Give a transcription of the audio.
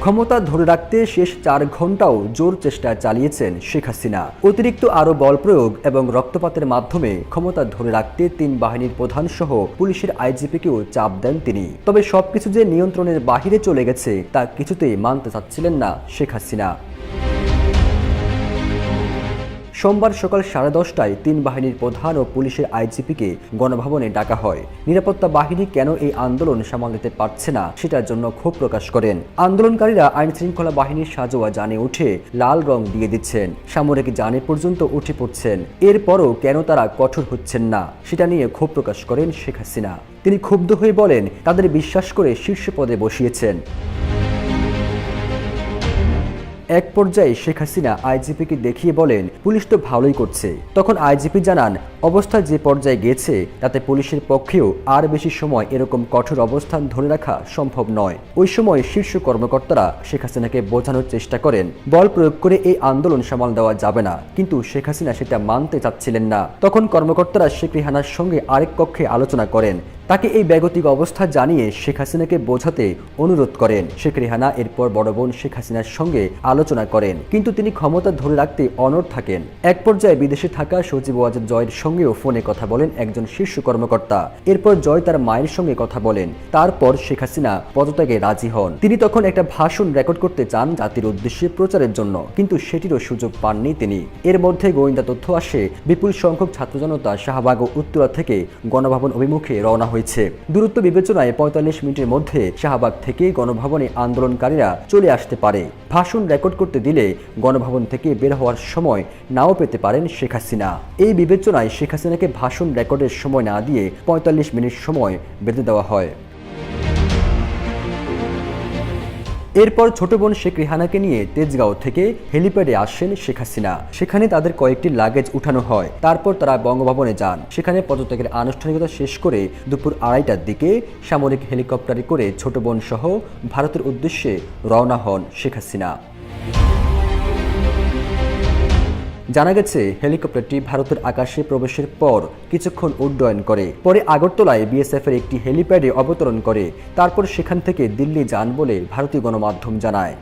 ক্ষমতা ধরে রাখতে শেষ 4 ঘন্টাও জোর চেষ্টা চালিয়েছেন শেখ হাসিনা। অতিরিক্ত আরও বল প্রয়োগ এবং রক্তপাতের মাধ্যমে ক্ষমতা ধরে রাখতে 3 বাহিনীর প্রধান সহ পুলিশের আইজিপিকেও চাপ দেন তিনি। তবে সবকিছু যে নিয়ন্ত্রণের বাহিরে চলে গেছে তা কিছুতেই মানতে চাচ্ছিলেন না শেখ হাসিনা। সোমবার সকাল 10:30টায় 3 বাহিনীর প্রধান ও পুলিশের আইজিপিকে গণভবনে ডাকা হয়। নিরাপত্তা বাহিনী কেন এই আন্দোলন সামাল দিতে পারছে না সেটার জন্য ক্ষোভ প্রকাশ করেন। আন্দোলনকারীরা আইন শৃঙ্খলা বাহিনীর সাজোয়া জানে উঠে লাল রং দিয়ে দিচ্ছেন, সামরিক জানে পর্যন্ত উঠে পড়ছেন। এরপরও কেন তারা কঠোর হচ্ছেন না সেটা নিয়ে ক্ষোভ প্রকাশ করেন শেখ হাসিনা। তিনি ক্ষুব্ধ হয়ে বলেন, তাদের বিশ্বাস করে শীর্ষ পদে বসিয়েছেন। এক পর্যায়ে শেখ হাসিনা আইজিপিকে দেখিয়ে বলেন, পুলিশ তো ভালোই করছে। তখন আইজিপি জানান, অবস্থা যে পর্যায়ে গেছে তাতে পুলিশের পক্ষেও আর বেশি সময় এরকম কঠোর অবস্থান ধরে রাখা সম্ভব নয়। ওই সময় শীর্ষ কর্মকর্তারা শেখ হাসিনাকে বোঝানোর চেষ্টা করেন, বল প্রয়োগ করে এই আন্দোলন সামাল দেওয়া যাবে না, কিন্তু শেখ হাসিনা সেটা মানতে চাচ্ছিলেন না। তখন কর্মকর্তারা শেখ রেহানার সঙ্গে আরেক কক্ষে আলোচনা করেন। তাকে এই বেগতিক অবস্থা জানিয়ে শেখ হাসিনাকে বোঝাতে অনুরোধ করেন। শেখ রেহানা এরপর বড় বোন শেখ হাসিনার সঙ্গে আলোচনা করেন, কিন্তু তিনি ক্ষমতা ধরে রাখতে অনড় থাকেন। এক পর্যায়ে বিদেশে থাকা সচিব ওয়াজেদ জয়ের সঙ্গেও ফোনে কথা বলেন একজন শীর্ষ কর্মকর্তা। এরপর জয় তার মায়ের সঙ্গে কথা বলেন। তারপর শেখ হাসিনা পদত্যাগে রাজি হন। তিনি তখন একটা ভাষণ রেকর্ড করতে চান জাতির উদ্দেশ্যে প্রচারের জন্য, কিন্তু সেটিরও সুযোগ পাননি তিনি। এর মধ্যে গোয়েন্দা তথ্য আসে, বিপুল সংখ্যক ছাত্র জনতা শাহবাগ ও উত্তরা থেকে গণভবন অভিমুখে রওনা হয়েছে। দূরত্ব বিবেচনায় 45 মিনিটের মধ্যে শাহবাগ থেকে গণভবনে আন্দোলনকারীরা চলে আসতে পারে। ভাষণ রেকর্ড করতে দিলে গণভবন থেকে বের হওয়ার সময় নাও পেতে পারেন শেখ হাসিনা। এই বিবেচনায় শেখ হাসিনাকে ভাষণ রেকর্ডের সময় না দিয়ে 45 মিনিট সময় বেঁধে দেওয়া হয়। এরপর ছোট বোন শেখ রেহানাকে নিয়ে তেজগাঁও থেকে হেলিপ্যাডে আসেন শেখ হাসিনা। সেখানে তাদের কয়েকটি লাগেজ উঠানো হয়। তারপর তারা বঙ্গভবনে যান। সেখানে পদত্যাগের আনুষ্ঠানিকতা শেষ করে দুপুর 2:30টার দিকে সামরিক হেলিকপ্টারে করে ছোট বোন সহ ভারতের উদ্দেশ্যে রওনা হন শেখ হাসিনা। জানা গেছে, হেলিকপ্টারটি ভারতের আকাশে প্রবেশের পর কিছুক্ষণ উড্ডয়ন করে। পরে আগরতলায় বিএসএফের একটি হেলিপ্যাডে অবতরণ করে। তারপর সেখান থেকে দিল্লি যান বলে ভারতীয় গণমাধ্যম জানায়।